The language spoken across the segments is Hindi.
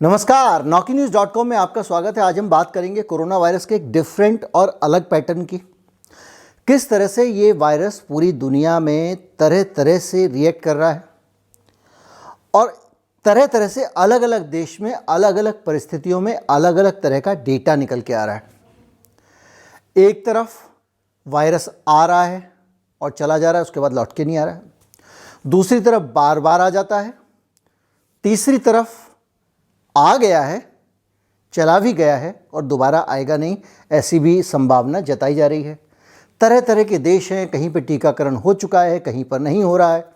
नमस्कार, NaukiNews.com में आपका स्वागत है। आज हम बात करेंगे कोरोना वायरस के एक डिफरेंट और अलग पैटर्न की। किस तरह से ये वायरस पूरी दुनिया में तरह तरह से रिएक्ट कर रहा है और तरह तरह से अलग अलग देश में अलग अलग परिस्थितियों में अलग अलग तरह का डेटा निकल के आ रहा है। एक तरफ वायरस आ रहा है और चला जा रहा है, उसके बाद लौट के नहीं आ रहा है। दूसरी तरफ बार बार आ जाता है। तीसरी तरफ आ गया है, चला भी गया है और दोबारा आएगा नहीं, ऐसी भी संभावना जताई जा रही है। तरह तरह के देश हैं, कहीं पर टीकाकरण हो चुका है, कहीं पर नहीं हो रहा है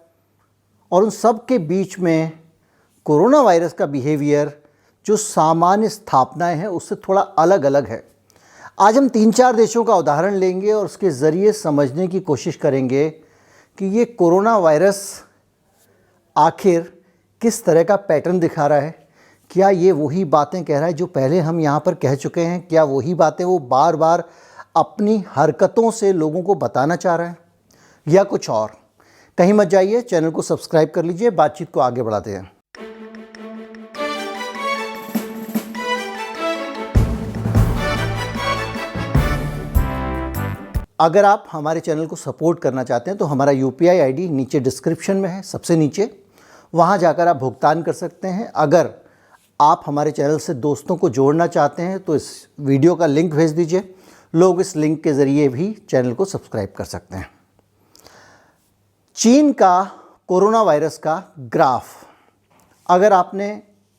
और उन सब के बीच में कोरोना वायरस का बिहेवियर जो सामान्य स्थापनाएं हैं उससे थोड़ा अलग अलग है। आज हम 3-4 देशों का उदाहरण लेंगे और उसके ज़रिए समझने की कोशिश करेंगे कि ये कोरोना वायरस आखिर किस तरह का पैटर्न दिखा रहा है। क्या ये वही बातें कह रहा है जो पहले हम यहाँ पर कह चुके हैं? क्या वही बातें वो बार बार अपनी हरकतों से लोगों को बताना चाह रहा है या कुछ और? कहीं मत जाइए, चैनल को सब्सक्राइब कर लीजिए, बातचीत को आगे बढ़ाते हैं। अगर आप हमारे चैनल को सपोर्ट करना चाहते हैं तो हमारा UPI ID नीचे डिस्क्रिप्शन में है, सबसे नीचे, वहाँ जाकर आप भुगतान कर सकते हैं। अगर आप हमारे चैनल से दोस्तों को जोड़ना चाहते हैं तो इस वीडियो का लिंक भेज दीजिए, लोग इस लिंक के ज़रिए भी चैनल को सब्सक्राइब कर सकते हैं। चीन का कोरोना वायरस का ग्राफ अगर आपने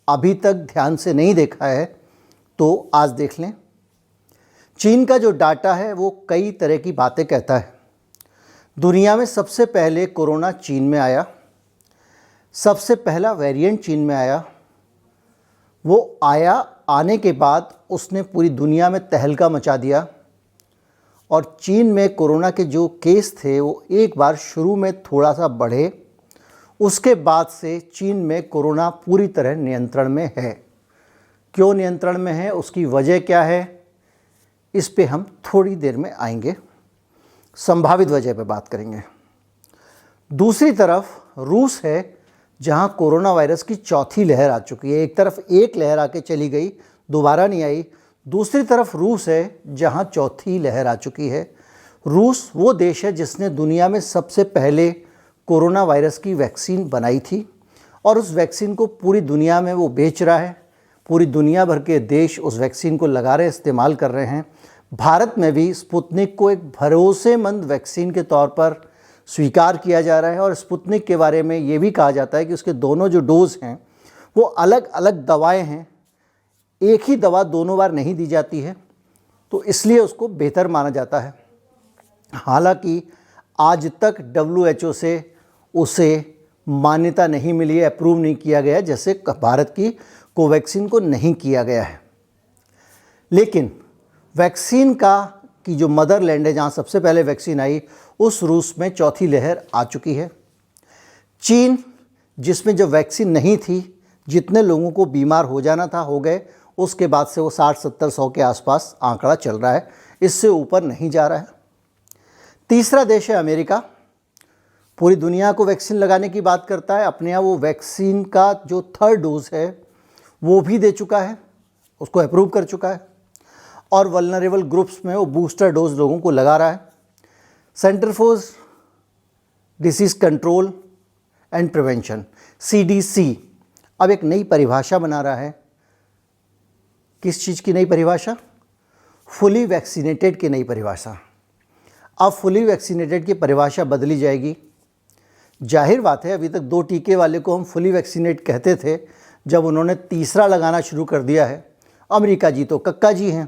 अभी तक ध्यान से नहीं देखा है तो आज देख लें। चीन का जो डाटा है वो कई तरह की बातें कहता है। दुनिया में सबसे पहले कोरोना चीन में आया, सबसे पहला वेरिएंट चीन में आया। वो आने के बाद उसने पूरी दुनिया में तहलका मचा दिया और चीन में कोरोना के जो केस थे वो एक बार शुरू में थोड़ा सा बढ़े, उसके बाद से चीन में कोरोना पूरी तरह नियंत्रण में है। क्यों नियंत्रण में है, उसकी वजह क्या है, इस पे हम थोड़ी देर में आएंगे, संभावित वजह पे बात करेंगे। दूसरी तरफ रूस है जहां कोरोना वायरस की चौथी लहर आ चुकी है। एक तरफ एक लहर आके चली गई, दोबारा नहीं आई। दूसरी तरफ रूस है जहां चौथी लहर आ चुकी है। रूस वो देश है जिसने दुनिया में सबसे पहले कोरोना वायरस की वैक्सीन बनाई थी और उस वैक्सीन को पूरी दुनिया में वो बेच रहा है। पूरी दुनिया भर के देश उस वैक्सीन को लगा रहे, इस्तेमाल कर रहे हैं। भारत में भी स्पुतनिक को एक भरोसेमंद वैक्सीन के तौर पर स्वीकार किया जा रहा है और स्पुतनिक के बारे में ये भी कहा जाता है कि उसके दोनों जो डोज हैं वो अलग अलग दवाएं हैं, एक ही दवा दोनों बार नहीं दी जाती है, तो इसलिए उसको बेहतर माना जाता है। हालांकि आज तक WHO से उसे मान्यता नहीं मिली है, अप्रूव नहीं किया गया, जैसे भारत की कोवैक्सीन को नहीं किया गया है। लेकिन वैक्सीन की जो मदरलैंड है जहाँ सबसे पहले वैक्सीन आई, उस रूस में चौथी लहर आ चुकी है। चीन जिसमें जब वैक्सीन नहीं थी, जितने लोगों को बीमार हो जाना था हो गए, उसके बाद से वो 60-70-100 के आसपास आंकड़ा चल रहा है, इससे ऊपर नहीं जा रहा है। तीसरा देश है अमेरिका। पूरी दुनिया को वैक्सीन लगाने की बात करता है, अपने यहाँ वो वैक्सीन का जो 3rd डोज है वो भी दे चुका है, उसको अप्रूव कर चुका है और वल्नरेबल ग्रुप्स में वो बूस्टर डोज लोगों को लगा रहा है। Centre for disease control and prevention CDC अब एक नई परिभाषा बना रहा है। किस चीज़ की नई परिभाषा? फुली वैक्सीनेटेड की नई परिभाषा। अब फुली वैक्सीनेटेड की परिभाषा बदली जाएगी। जाहिर बात है, अभी तक 2 टीके वाले को हम फुली वैक्सीनेट कहते थे, जब उन्होंने तीसरा लगाना शुरू कर दिया है। अमेरिका जी तो कक्का जी हैं,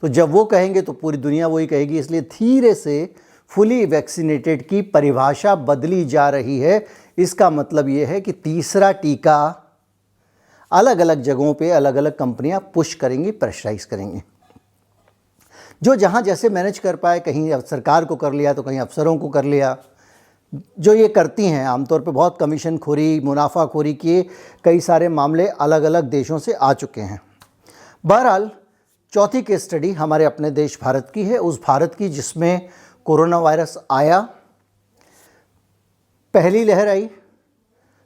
तो जब वो कहेंगे तो पूरी दुनिया वही कहेगी, इसलिए धीरे से फुली वैक्सीनेटेड की परिभाषा बदली जा रही है। इसका मतलब ये है कि तीसरा टीका अलग अलग जगहों पे अलग अलग कंपनियां पुश करेंगी, प्रेशराइज करेंगी। जो जहां जैसे मैनेज कर पाए, कहीं सरकार को कर लिया तो कहीं अफसरों को कर लिया। जो ये करती हैं आमतौर पे बहुत कमीशन खोरी, मुनाफाखोरी के कई सारे मामले अलग अलग देशों से आ चुके हैं। बहरहाल चौथी केस स्टडी हमारे अपने देश भारत की है, उस भारत की जिसमें कोरोना वायरस आया, पहली लहर आई,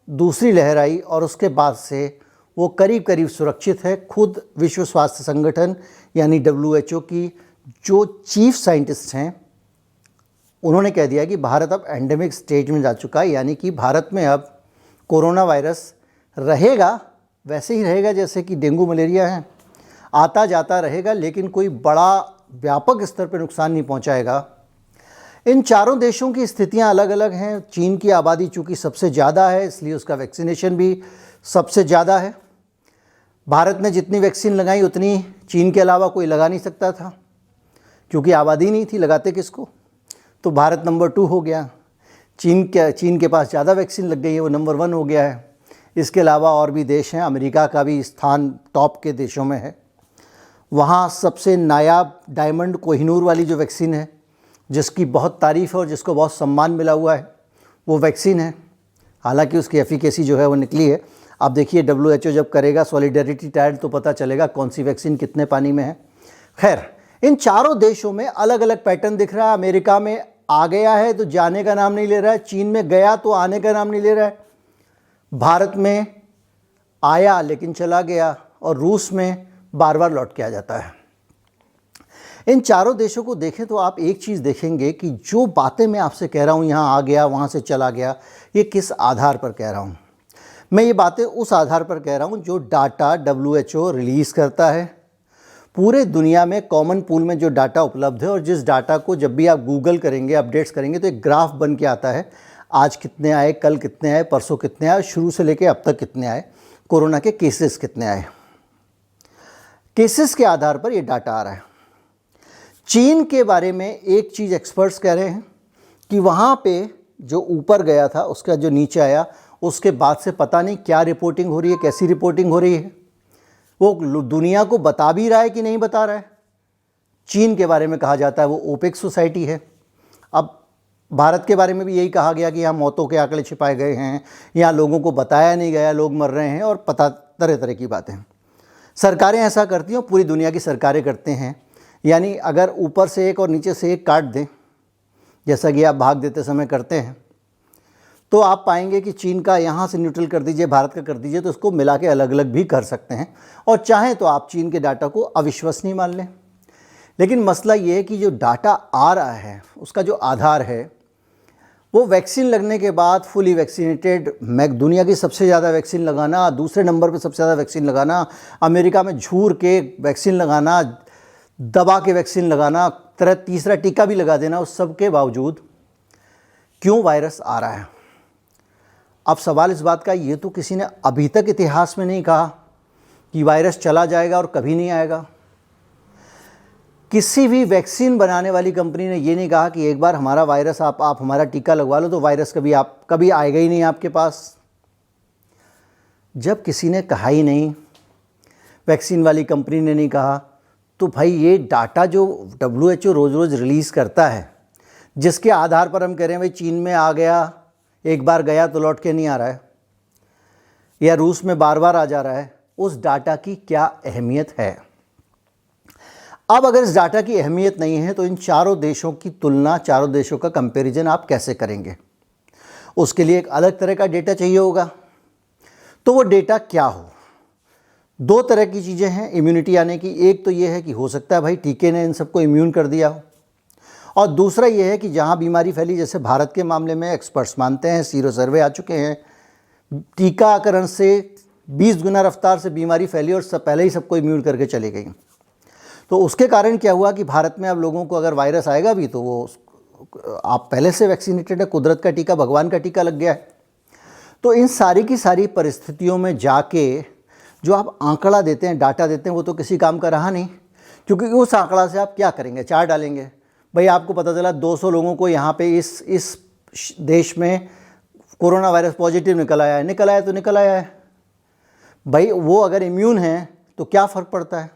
दूसरी लहर आई और उसके बाद से वो करीब करीब सुरक्षित है। खुद विश्व स्वास्थ्य संगठन यानी WHO की जो चीफ साइंटिस्ट हैं उन्होंने कह दिया कि भारत अब एंडेमिक स्टेज में जा चुका है, यानी कि भारत में अब कोरोना वायरस रहेगा, वैसे ही रहेगा जैसे कि डेंगू मलेरिया है, आता जाता रहेगा, लेकिन कोई बड़ा व्यापक स्तर पर नुकसान नहीं पहुंचाएगा। इन चारों देशों की स्थितियां अलग अलग हैं। चीन की आबादी चूँकि सबसे ज़्यादा है इसलिए उसका वैक्सीनेशन भी सबसे ज़्यादा है। भारत ने जितनी वैक्सीन लगाई उतनी चीन के अलावा कोई लगा नहीं सकता था, क्योंकि आबादी नहीं थी, लगाते किसको। तो भारत नंबर 2 हो गया। चीन के पास ज़्यादा वैक्सीन लग गई है, वो नंबर 1 हो गया है। इसके अलावा और भी देश हैं, अमेरिका का भी स्थान टॉप के देशों में है। वहाँ सबसे नायाब डायमंड कोहिनूर वाली जो वैक्सीन है, जिसकी बहुत तारीफ़ है और जिसको बहुत सम्मान मिला हुआ है, वो वैक्सीन है। हालांकि उसकी एफिकेसी जो है वो निकली है। आप देखिए WHO जब करेगा सॉलिडेरिटी ट्रायल तो पता चलेगा कौन सी वैक्सीन कितने पानी में है। खैर, इन चारों देशों में अलग अलग पैटर्न दिख रहा है। अमेरिका में आ गया है तो जाने का नाम नहीं ले रहा है, चीन में गया तो आने का नाम नहीं ले रहा है, भारत में आया लेकिन चला गया, और रूस में बार बार लौट के आ जाता है। इन चारों देशों को देखें तो आप एक चीज़ देखेंगे कि जो बातें मैं आपसे कह रहा हूँ, यहाँ आ गया वहाँ से चला गया, ये किस आधार पर कह रहा हूँ। मैं ये बातें उस आधार पर कह रहा हूँ जो डाटा WHO रिलीज़ करता है। पूरे दुनिया में कॉमन पूल में जो डाटा उपलब्ध है, और जिस डाटा को जब भी आप गूगल करेंगे, अपडेट्स करेंगे, तो एक ग्राफ बन के आता है। आज कितने आए, कल कितने आए, परसों कितने आए, शुरू से लेकर अब तक कितने आए, कोरोना के केसेस कितने आए। केसेस के आधार पर ये डाटा आ रहा है। चीन के बारे में एक चीज़ एक्सपर्ट्स कह रहे हैं कि वहाँ पे जो ऊपर गया था उसका जो नीचे आया, उसके बाद से पता नहीं क्या रिपोर्टिंग हो रही है, कैसी रिपोर्टिंग हो रही है। वो दुनिया को बता भी रहा है कि नहीं बता रहा है। चीन के बारे में कहा जाता है वो ओपेक सोसाइटी है। अब भारत के बारे में भी यही कहा गया कि यहाँ मौतों के आंकड़े छिपाए गए हैं, यहाँ लोगों को बताया नहीं गया, लोग मर रहे हैं, और पता तरह तरह की बातें। सरकारें ऐसा करती हैं, पूरी दुनिया की सरकारें करते हैं। यानी अगर ऊपर से एक और नीचे से एक काट दें, जैसा कि आप भाग देते समय करते हैं, तो आप पाएंगे कि चीन का यहाँ से न्यूट्रल कर दीजिए, भारत का कर दीजिए, तो उसको मिला के अलग अलग भी कर सकते हैं। और चाहें तो आप चीन के डाटा को अविश्वसनीय मान लें। लेकिन मसला ये है कि जो डाटा आ रहा है उसका जो आधार है वो वैक्सीन लगने के बाद फुली वैक्सीनेटेड, दुनिया की सबसे ज़्यादा वैक्सीन लगाना, दूसरे नंबर पर सबसे ज़्यादा वैक्सीन लगाना, अमेरिका में झूर के वैक्सीन लगाना, दबा के वैक्सीन लगाना, तीसरा टीका भी लगा देना, उस सब के बावजूद क्यों वायरस आ रहा है। अब सवाल इस बात का, ये तो किसी ने अभी तक इतिहास में नहीं कहा कि वायरस चला जाएगा और कभी नहीं आएगा। किसी भी वैक्सीन बनाने वाली कंपनी ने ये नहीं कहा कि एक बार हमारा वायरस आप हमारा टीका लगवा लो तो वायरस कभी आएगा ही नहीं आपके पास। जब किसी ने कहा ही नहीं, वैक्सीन वाली कंपनी ने नहीं कहा, तो भाई ये डाटा जो WHO रोज़ रोज़ रिलीज़ करता है, जिसके आधार पर हम कह रहे हैं भाई चीन में आ गया, एक बार गया तो लौट के नहीं आ रहा है, या रूस में बार बार आ जा रहा है, उस डाटा की क्या अहमियत है। अब अगर इस डाटा की अहमियत नहीं है तो इन चारों देशों की तुलना, चारों देशों का कंपैरिजन आप कैसे करेंगे। उसके लिए एक अलग तरह का डेटा चाहिए होगा। तो वो डेटा क्या हो। दो तरह की चीज़ें हैं इम्यूनिटी आने की। एक तो ये है कि हो सकता है भाई टीके ने इन सबको इम्यून कर दिया हो, और दूसरा ये है कि जहाँ बीमारी फैली, जैसे भारत के मामले में एक्सपर्ट्स मानते हैं, सीरो सर्वे आ चुके हैं, टीकाकरण से 20 गुना रफ्तार से बीमारी फैली और पहले ही सबको इम्यून करके चली गई। तो उसके कारण क्या हुआ कि भारत में अब लोगों को अगर वायरस आएगा भी तो वो, आप पहले से वैक्सीनेटेड है, कुदरत का टीका, भगवान का टीका लग गया है। तो इन सारी की सारी परिस्थितियों में जाके जो आप आंकड़ा देते हैं, डाटा देते हैं, वो तो किसी काम का रहा नहीं, क्योंकि उस आंकड़ा से आप क्या करेंगे, चार डालेंगे। भाई आपको पता चला 200 लोगों को यहाँ पे इस देश में कोरोना वायरस पॉजिटिव निकल आया है, तो निकल आया है। भाई वो अगर इम्यून है तो क्या फ़र्क पड़ता है।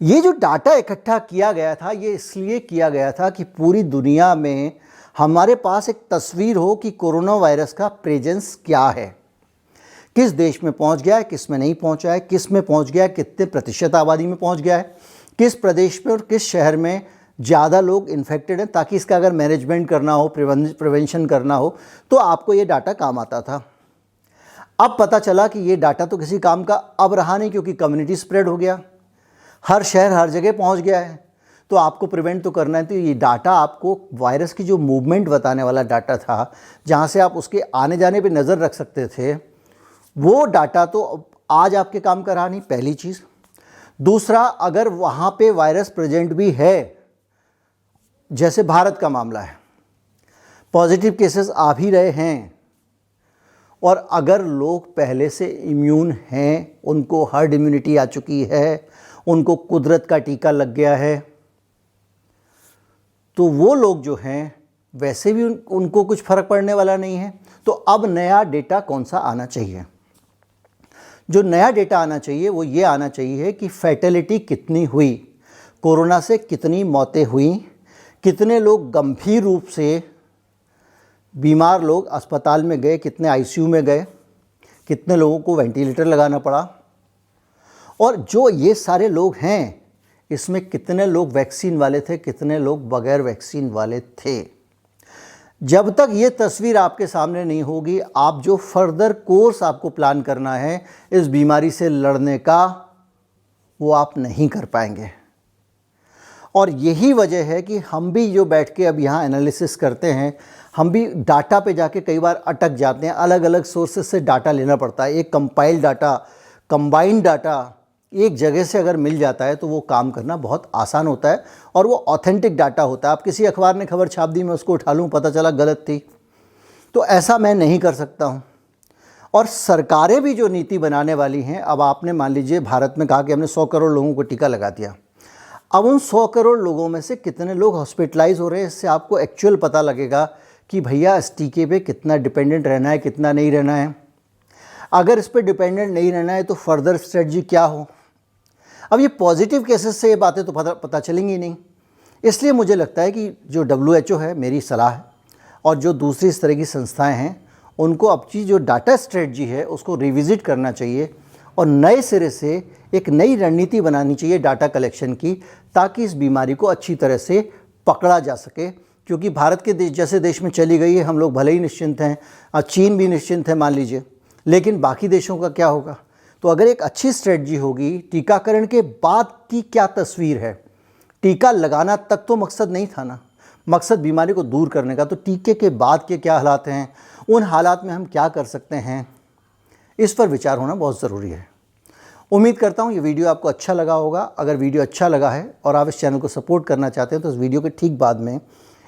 ये जो डाटा इकट्ठा किया गया था, ये इसलिए किया गया था कि पूरी दुनिया में हमारे पास एक तस्वीर हो कि कोरोना वायरस का प्रेजेंस क्या है, किस देश में पहुंच गया है, किस में नहीं पहुंचा है, किस में पहुंच गया है, कितने प्रतिशत आबादी में पहुंच गया है, किस प्रदेश में और किस शहर में ज़्यादा लोग इन्फेक्टेड हैं, ताकि इसका अगर मैनेजमेंट करना हो, प्रिवेंशन करना हो, तो आपको ये डाटा काम आता था। अब पता चला कि ये डाटा तो किसी काम का अब रहा नहीं, क्योंकि कम्युनिटी स्प्रेड हो गया, हर शहर हर जगह पहुंच गया है। तो आपको प्रिवेंट तो करना है, तो ये डाटा आपको वायरस की जो मूवमेंट बताने वाला डाटा था, जहाँ से आप उसके आने जाने पे नज़र रख सकते थे, वो डाटा तो आज आपके काम का रहा नहीं, पहली चीज़। दूसरा, अगर वहाँ पे वायरस प्रेजेंट भी है, जैसे भारत का मामला है, पॉजिटिव केसेस आ भी रहे हैं, और अगर लोग पहले से इम्यून हैं, उनको हर्ड इम्यूनिटी आ चुकी है, उनको कुदरत का टीका लग गया है, तो वो लोग जो हैं वैसे भी उनको कुछ फ़र्क पड़ने वाला नहीं है। तो अब नया डेटा कौन सा आना चाहिए? जो नया डेटा आना चाहिए वो ये आना चाहिए कि फैटेलिटी कितनी हुई, कोरोना से कितनी मौतें हुई, कितने लोग गंभीर रूप से बीमार लोग अस्पताल में गए, कितने आईसीयू में गए, कितने लोगों को वेंटिलेटर लगाना पड़ा, और जो ये सारे लोग हैं इसमें कितने लोग वैक्सीन वाले थे, कितने लोग बगैर वैक्सीन वाले थे। जब तक ये तस्वीर आपके सामने नहीं होगी, आप जो फर्दर कोर्स आपको प्लान करना है इस बीमारी से लड़ने का, वो आप नहीं कर पाएंगे। और यही वजह है कि हम भी जो बैठ के अब यहाँ एनालिसिस करते हैं, हम भी डाटा पे जाके कई बार अटक जाते हैं, अलग अलग सोर्सेस से डाटा लेना पड़ता है। एक कंपाइल्ड डाटा, कंबाइंड डाटा एक जगह से अगर मिल जाता है तो वो काम करना बहुत आसान होता है, और वो ऑथेंटिक डाटा होता है। आप किसी अखबार ने खबर छाप दी, मैं उसको उठा लूँ, पता चला गलत थी, तो ऐसा मैं नहीं कर सकता हूँ। और सरकारें भी जो नीति बनाने वाली हैं, अब आपने मान लीजिए भारत में कहा कि हमने 100 करोड़ लोगों को टीका लगा दिया, अब उन 100 करोड़ लोगों में से कितने लोग हॉस्पिटलाइज हो रहे हैं, इससे आपको एक्चुअल पता लगेगा कि भैया इस टीके पे कितना डिपेंडेंट रहना है, कितना नहीं रहना है। अगर इस पर डिपेंडेंट नहीं रहना है तो फर्दर स्ट्रेटजी क्या हो। अब ये पॉजिटिव केसेस से ये बातें तो पता चलेंगी नहीं, इसलिए मुझे लगता है कि जो WHO है, मेरी सलाह है, और जो दूसरी इस तरह की संस्थाएं हैं, उनको अपनी जो डाटा स्ट्रेटजी है उसको रिविज़िट करना चाहिए, और नए सिरे से एक नई रणनीति बनानी चाहिए डाटा कलेक्शन की, ताकि इस बीमारी को अच्छी तरह से पकड़ा जा सके। क्योंकि भारत के जैसे देश में चली गई है, हम लोग भले ही निश्चिंत हैं, चीन भी निश्चिंत है मान लीजिए, लेकिन बाकी देशों का क्या होगा? तो अगर एक अच्छी स्ट्रेटजी होगी, टीकाकरण के बाद की क्या तस्वीर है, टीका लगाना तक तो मकसद नहीं था ना, मकसद बीमारी को दूर करने का, तो टीके के बाद के क्या हालात हैं, उन हालात में हम क्या कर सकते हैं, इस पर विचार होना बहुत ज़रूरी है। उम्मीद करता हूँ ये वीडियो आपको अच्छा लगा होगा। अगर वीडियो अच्छा लगा है और आप इस चैनल को सपोर्ट करना चाहते हैं तो इस वीडियो के ठीक बाद में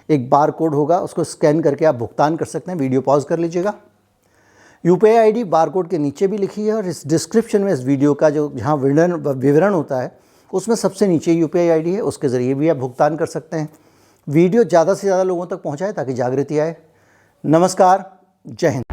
एक बार कोड होगा, उसको स्कैन करके आप भुगतान कर सकते हैं। वीडियो पॉज कर लीजिएगा। UPI ID बार कोड के नीचे भी लिखी है, और इस डिस्क्रिप्शन में इस वीडियो का जो जहाँ विवरण होता है उसमें सबसे नीचे UPI ID है, उसके ज़रिए भी आप भुगतान कर सकते हैं। वीडियो ज़्यादा से ज़्यादा लोगों तक पहुँचाए ताकि जागृति आए। नमस्कार, जय हिंद।